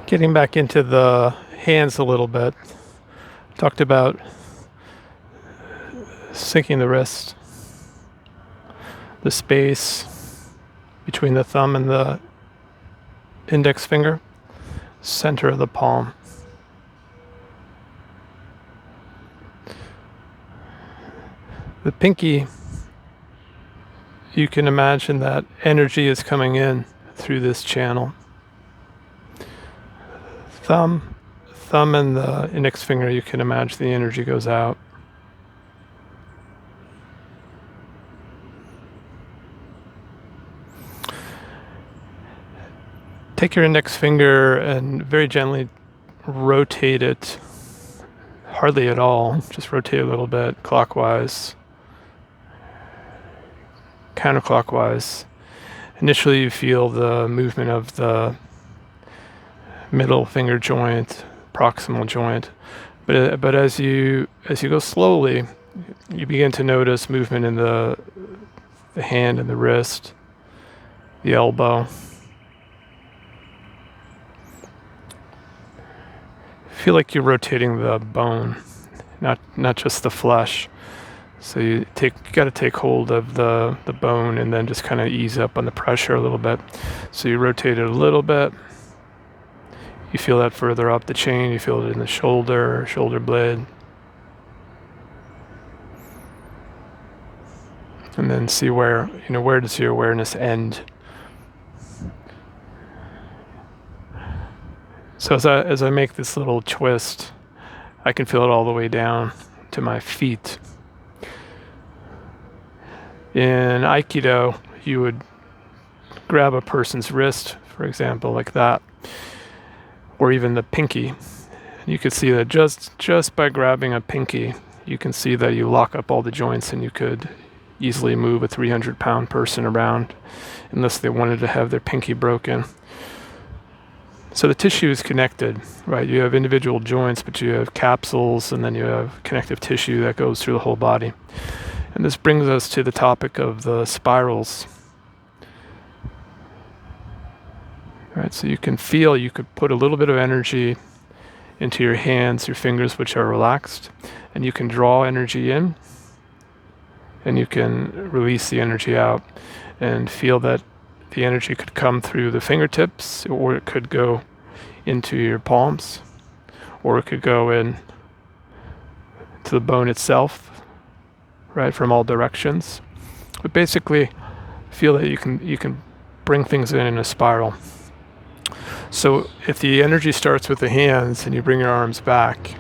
Getting back into the hands a little bit. Talked about sinking the wrist, the space between the thumb and the index finger, center of the palm. The pinky, you can imagine that energy is coming in through this channel. Thumb and the index finger, you can imagine the energy goes out. Take your index finger and very gently rotate it, hardly at all, just rotate a little bit, clockwise, counterclockwise. Initially you feel the movement of the middle finger joint, proximal joint, but as you go slowly, you begin to notice movement in the hand and the wrist, the elbow. Feel like you're rotating the bone, not just the flesh. So you got to take hold of the bone and then just kind of ease up on the pressure a little bit. So you rotate it a little bit. You feel that further up the chain. You feel it in the shoulder blade. And then see where does your awareness end. So as I make this little twist, I can feel it all the way down to my feet. In Aikido, you would grab a person's wrist, for example, like that, or even the pinky. You could see that just by grabbing a pinky, you can see that you lock up all the joints, and you could easily move a 300-pound person around unless they wanted to have their pinky broken. So the tissue is connected, right? You have individual joints, but you have capsules, and then you have connective tissue that goes through the whole body. And this brings us to the topic of the spirals. Right, so you could put a little bit of energy into your hands, your fingers, which are relaxed, and you can draw energy in, and you can release the energy out, and feel that the energy could come through the fingertips, or it could go into your palms, or it could go in to the bone itself, right, from all directions. But basically, feel that you can bring things in a spiral. So if the energy starts with the hands and you bring your arms back,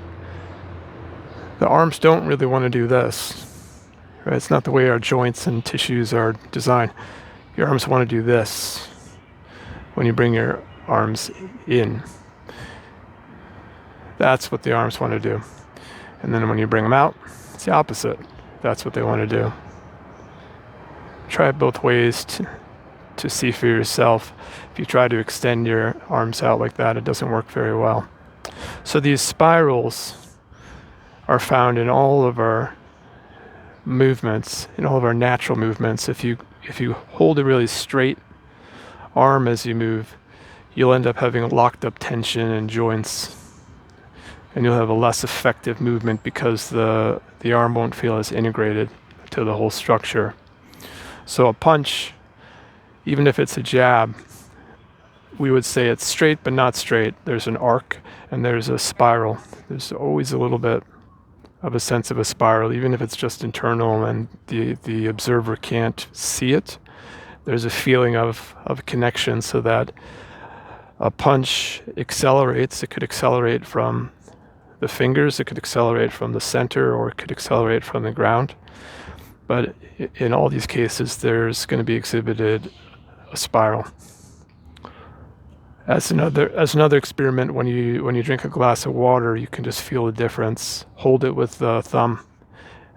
the arms don't really want to do this, right? It's not the way our joints and tissues are designed. Your arms want to do this when you bring your arms in. That's what the arms want to do. And then when you bring them out, it's the opposite. That's what they want to do. Try it both ways to see for yourself. If you try to extend your arms out like that, it doesn't work very well. So these spirals are found in all of our movements, in all of our natural movements. If you hold a really straight arm as you move, you'll end up having locked up tension in joints, and you'll have a less effective movement because the arm won't feel as integrated to the whole structure. So a punch, even if it's a jab, we would say it's straight but not straight. There's an arc and there's a spiral. There's always a little bit of a sense of a spiral, even if it's just internal and the observer can't see it. There's a feeling of connection, so that a punch accelerates. It could accelerate from the fingers, it could accelerate from the center, or it could accelerate from the ground. But in all these cases, there's going to be exhibited a spiral. As another experiment, when you drink a glass of water, you can just feel the difference. Hold it with the thumb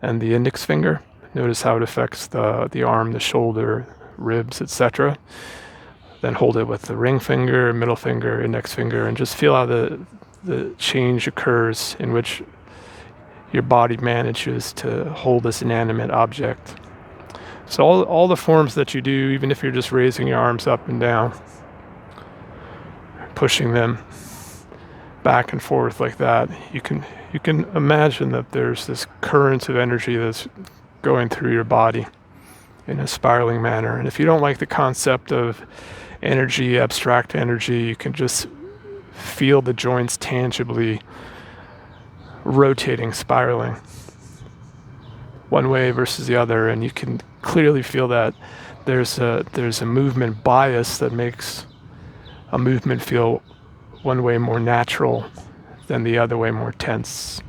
and the index finger. Notice how it affects the arm, the shoulder, ribs, etc. Then hold it with the ring finger, middle finger, index finger, and just feel how the change occurs in which your body manages to hold this inanimate object. So all the forms that you do, even if you're just raising your arms up and down, pushing them, back and forth like that, you can imagine that there's this current of energy that's going through your body in a spiraling manner. And if you don't like the concept of energy, abstract energy, you can just feel the joints tangibly rotating, spiraling one way versus the other, and you can clearly feel that there's a movement bias that makes a movement feel one way more natural than the other way more tense.